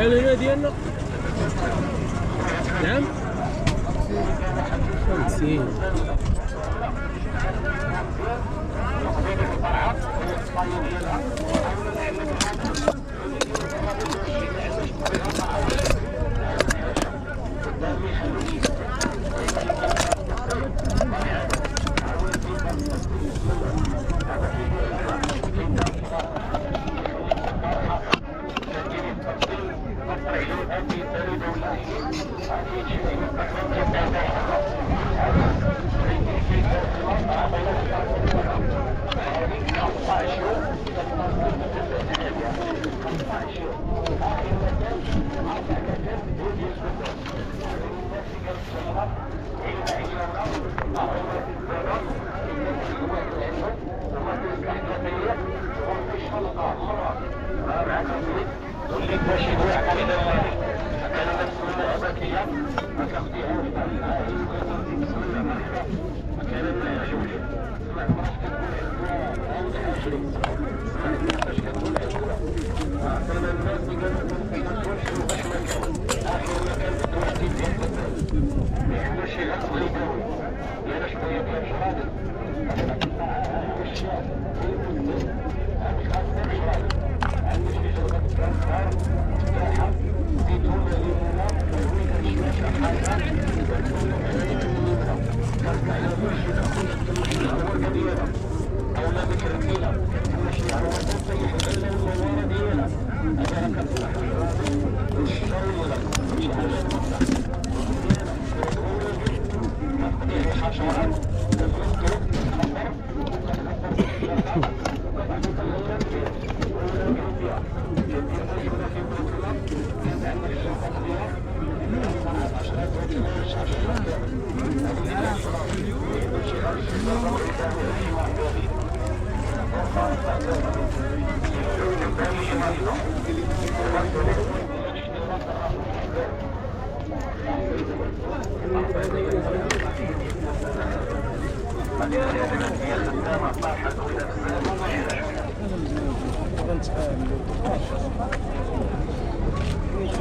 شحال هنا ديالنا؟ نعم 50.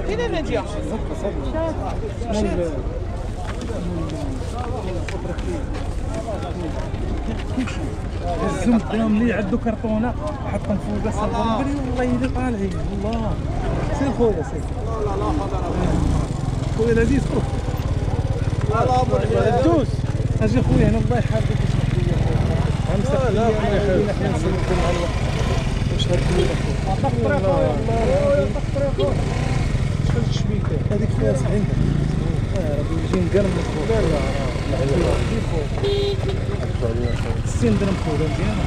فين نادية؟ هزهم قدام لي عندو كرتونه حطهم فوق الصبر والله الا طالعين والله سير خويا سير خويا العزيز لا دوس اجي خويا هنا الله يحفظك اسمح لي لا لا حنا نسلكم على الوقت واش هاد الطريقه شحال الشبيكه هذيك فيها 70 راه يجي نقرمط لا لا راه 60 درهم خويا مزيانه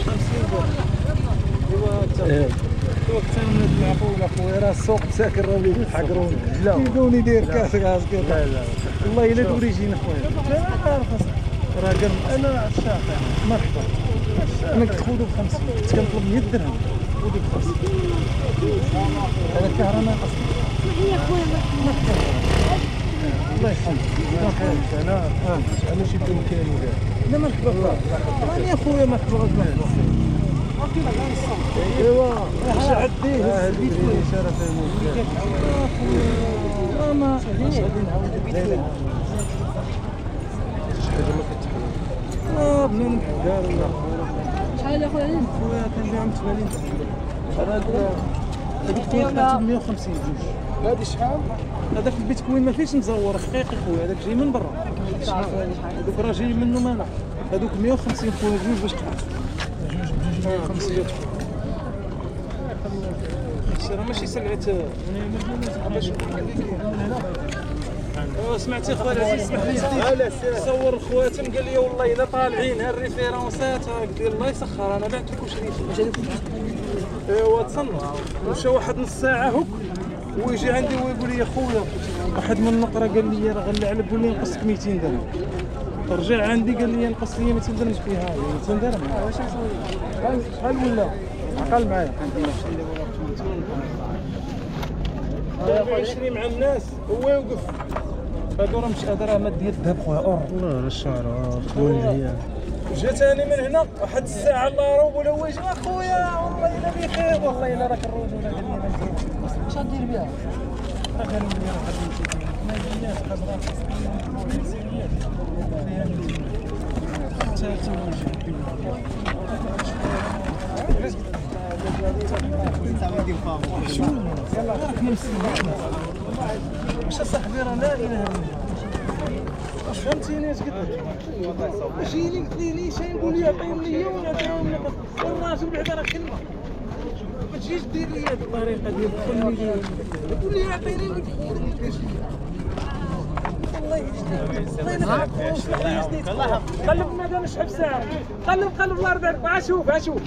50 درهم وقت مع خويا خويا راه السوق مساكن راه وليد يحقروني لا يدوني داير كاس غاز لا لا والله الا دوريجينا خويا لا راه قال انا عشاق مرحبا انا كنخذو ب 50 كنت كنطلب 100 درهم خذو ب 50 هذا الكهرباء ما قصدي هي خويا مرحبا الله يحفظك انا شي بامكاني لا مرحبا راني يا خويا مرحبا ايوا واش عديه هزيت شرف المسلم ما غادي نعاود نبدل شي حاجه ما كتحل بنان دار الله شحال اخويا كنبيعهم 80 هذيك كانت 150 جوج هذه شحال هذاك البيتكوين ما فيهش مزور حقيقي خويا هذاك جاي من برا هذوك راه جاي منه مانا هذوك 150 خويا جوج باش تحط جوج 150 راه ماشي سلعه باش سمعتي خويا العزيز اسمح لي صور خواتم قال لي والله الا طالعين ها الريفيرونسات قلت له الله يسخر انا بعت لك وشريت ايوا تصنت مشى واحد نص ساعه هك ويجي عندي ويقول لي خويا واحد من النقره قال لي راه غنلعب قول لي نقصك 200 درهم رجع عندي قال لي نقص لي 200 درهم فيها 200 درهم شحال ولا عقل معايا يشري مع الناس هو يوقف هادو راه مش قادر ما ديال الذهب خويا والله الشعر خويا جا ثاني من هنا واحد الساعه الله يروب ولا هو يجي اخويا والله الا بخير والله الا راك الرجوله ديالنا واش غدير بها راه غير ندير ما يجيناش خبرات واش صاحبي راه لا اله الا الله واش فهمتيني اش قلت لك جيني قلت لي ليش نقول لي عطيهم ليا ونعطيهم لك الراجل بعدا راه كلمه ما تجيش دير لي هذه الطريقه ديال تدخلني قول لي عطيني والله قلب ما دام شحال ساعه قلب الله يرضي عليك شوف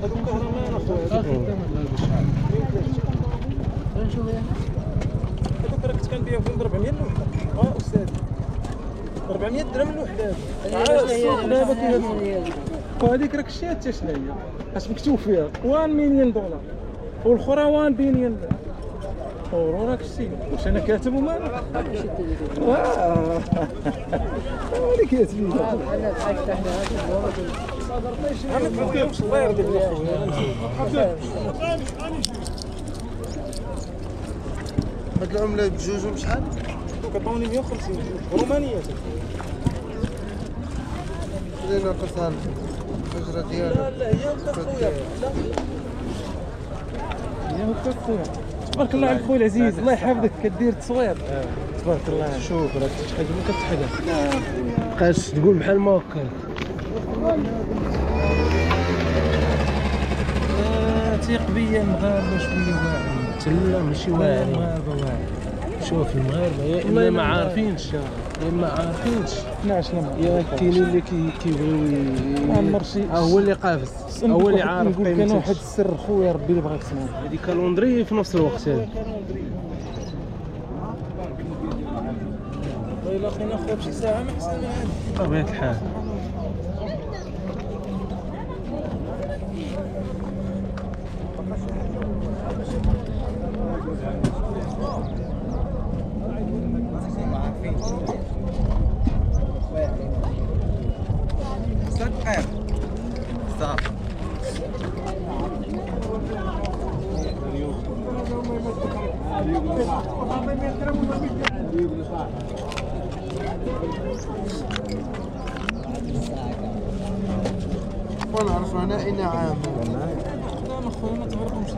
هذوك كهرمان اخويا نشوف هذوك راك كنبيعهم ب 400 الوحده استاذ 400 درهم الوحده السوق دابا كيهز وهذيك راك شتي حتى شنو هي اش مكتوب فيها 1 مليون دولار والاخرى 1 بليون راك شتي واش انا كاتب وما اللي كاتبين انا ما تبغيهمش الله يرضي عليك هاد العمله بجوج بشحال؟ كطوني 150 رومانيه اللي ناقصها الحجره ديالها لا هي هكا خويا لا هي هكا خويا تبارك الله عليك خويا العزيز الله يحفظك كدير التصوير تبارك الله شوف راك تتحدى ما كتحدى بقاش تقول بحال ما هكا تيق بيا المغاربه شويه واعرين لا ماشي واعرين المغاربه واعرين شوف المغاربه يا اما ما عارفينش يا ما عارفينش يا كاينين اللي كيبغيو عمر شي هو اللي قافز هو اللي عارف قيمته كان واحد السر خويا ربي اللي بغاك تسمع هذه كالوندري في نفس الوقت هذا والله الا خينا خويا بشي ساعه ما حسن هذه بطبيعه الحال ونعرف انا اين عام لا ما خويا ما تهربوش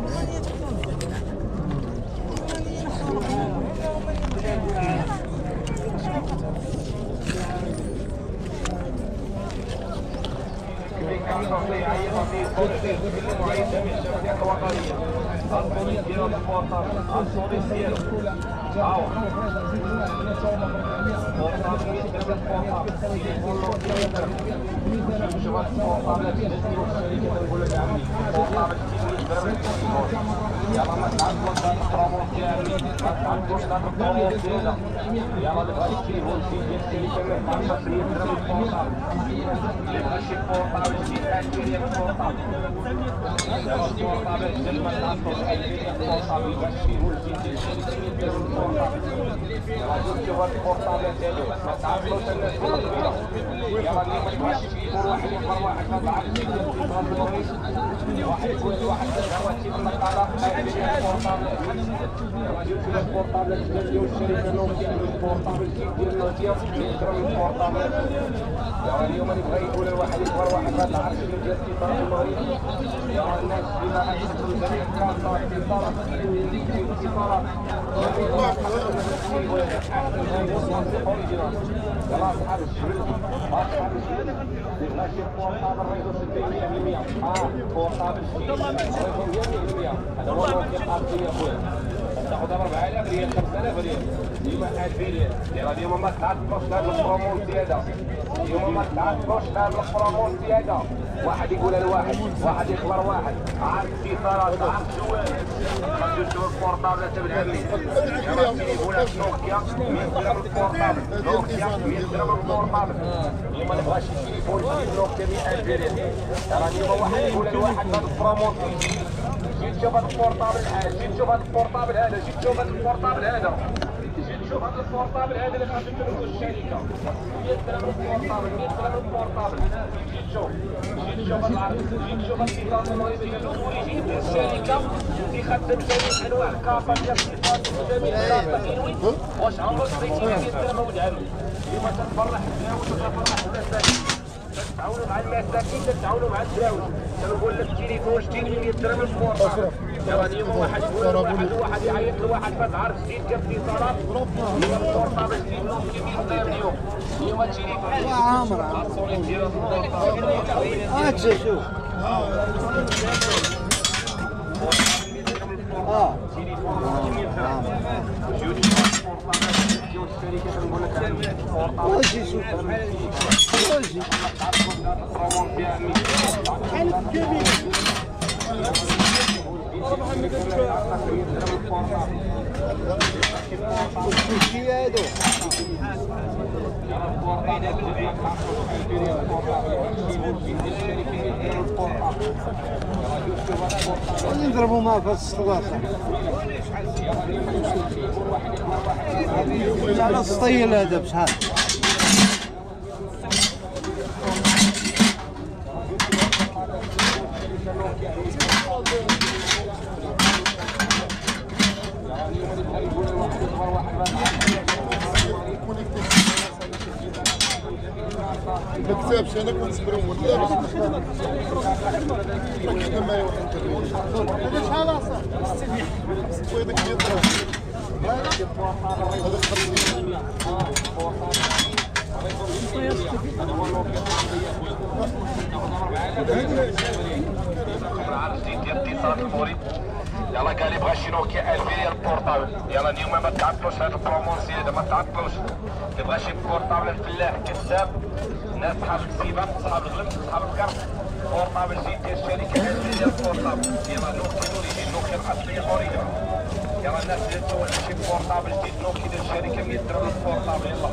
اليوم اللي بغى يقول الواحد يكبر واحد هذا العرش ديال الاتصال المغربي الناس بما يحصل جميع الكارطات يلا اصحاب الشبل اصحاب الشبل اللي بغى شي بورطابل الريدو 60% بورطابل 100% هذا هو الوقت اللي قال فيه يا خويا تاخذ 4000 ريال 5000 ريال ديما 1000 ريال يلاه اليوم ما تعطلوش هاد البرومو زياده اليوم ما تعطلوش هاد البرومو زياده واحد يقولها لواحد واحد يخبر واحد عارف اتصالات عارف جوال خرجوا شوف البورطابل تبع عمي يلاه التليفونات نوكيا 100 درهم البورطابل نوكيا 100 درهم البورطابل اليوم ما نبغاش التليفون جديد نوكيا 100000 ريال راه اليوم واحد يقول لواحد هاد البرومو جيت تشوف هاد البورطابل الحاج جيت تشوف هاد البورطابل هذا جيت تشوف هاد البورطابل هذا جيت تشوف هاد البورطابل هذا اللي خرجت منه الشركه 100 درهم البورطابل 100 درهم البورطابل جيت تشوف هاد العرض جيت تشوف هاد الاتصالات المغربيه الاوريجين ديال الشركه اللي خدم جميع انواع الكافه ديال الاتصالات جميع الكافه انوي واش عمرك شريتي 100 درهم ولد عمي اليوم تنفرح الدراوج وتنفرح المساكين تتعاونوا مع المساكين تتعاونوا مع الدراوج كنقول لك التليفون جديد 100 درهم البورطابل دابا اليوم واحد يقول واحد يعيط لواحد فاز عارف جديد ديال الاتصالات اليوم البورطابل جديد نوكيا 100 درهم اليوم التليفون عامر الصوري ديال البورطابل شوف واجي شوف واجي وشي هادو اللي نضربوا معاه في السطواسه على السطيل هذا بشحال ما كتبش انا كنت نصبرهم ولا باش كنت ما هذا شحال اصاحبي وهذاك يضرب هذا يلا قال لي بغا شي نوكيا 1000 ريال البورطابل يلا اليوم ما تعطلوش هاد البرومو زياده ما تعطلوش اللي بغا شي بورطابل الفلاح كذاب الناس صحاب الكسيبات صحاب الغلم صحاب الكرت بورطابل جديد ديال الشركه 1000 ريال البورطابل يلا نوكيا اوريجين نوكيا الاصليه اوريجين يلا الناس اللي تسول شي بورطابل جديد نوكيا ديال الشركه 100 درهم البورطابل يلا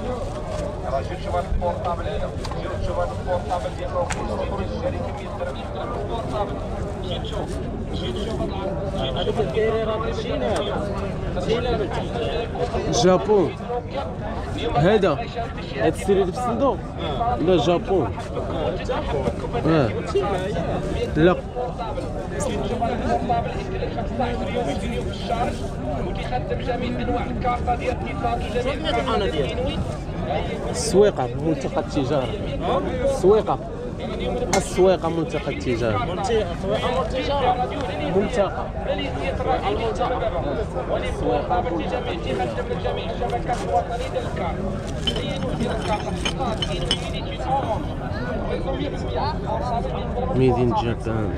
يلا جيو تشوف هاد البورطابل هذا جيو تشوف هاد البورطابل ديال نوكيا جديد ديال الشركه 100 درهم البورطابل جيت تشوف هذوك الكيري راه ماشيين جابون هذا السيري في الصندوق لا جابون لا وكيخدم جميع انواع الكارطه ديال الاتصال وجميع الانوي السويقه ملتقى التجاره السويقه السويقه ملتقى التجاره ملتقى جميع الشبكات الوطنيه ديال الكار ميدين جابان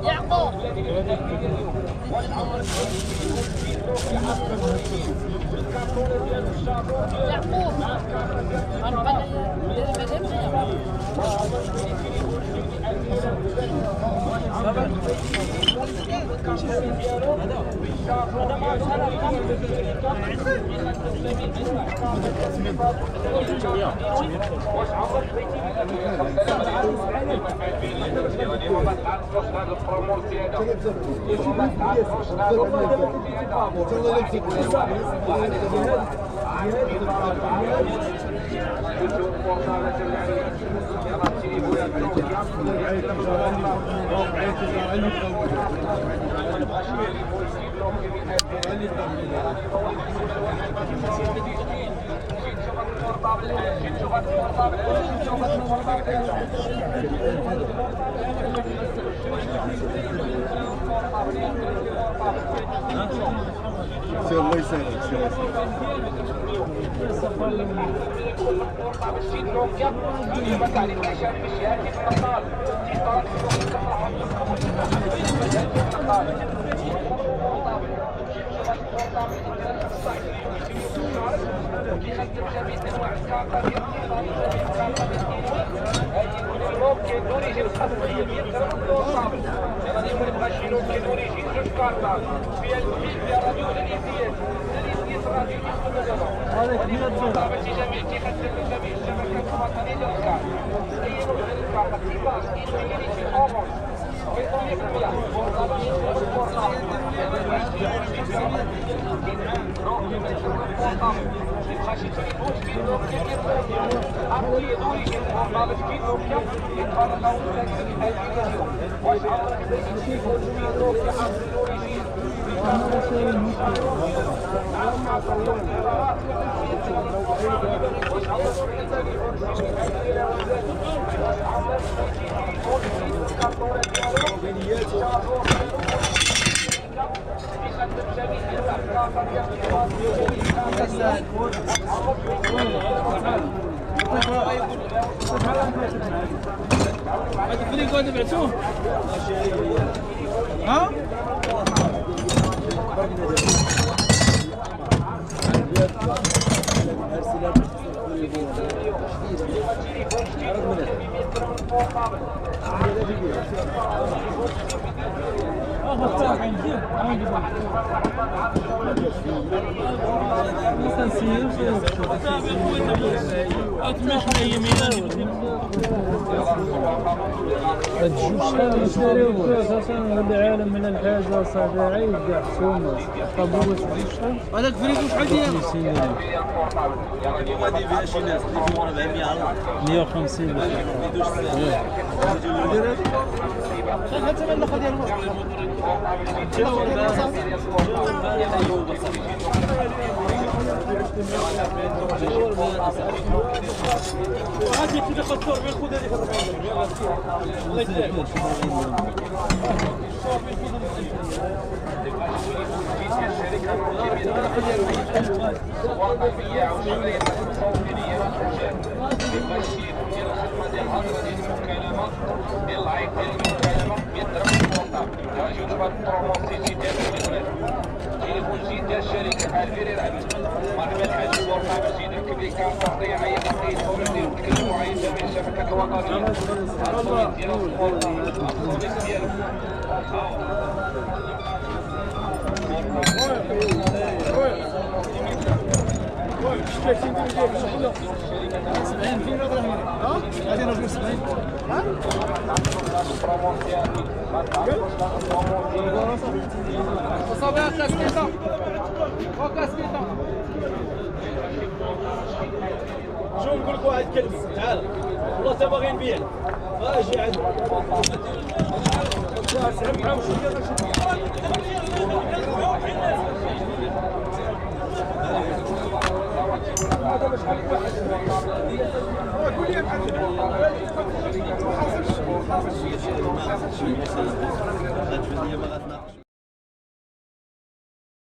يعقوب الله يسهلك. ممكن اوريجين خاصية يقدر الطابل يعني يبغى شي ممكن اوريجين جوج كارطات فيها المحيط فيها راديو الانسيات راديو هذاك هي الدور. جميع تيخدم جميع الشبكات الوطنية للكار اي نوع من الكار اكتيفاج انفينيتي اورنج هذا الفريق هذا بعتوه ها؟ العالم من الحاجة صداعي يبدا حسومة طابوة شحال هذاك فريق شحال ديال 150 الشركة الفيري رعد مرحبا الحاج الورقة مسجد الكبير كان تغطية أي تغطية فوري تكلموا عن جميع الشبكات الوطنية الصوت ديال الصوت ديالو شوف نقول لك واحد كلمة تعال والله تا باغي نبيع اجي عاد سحب معاهم هذا مش حل واحد قول لي ما حصلش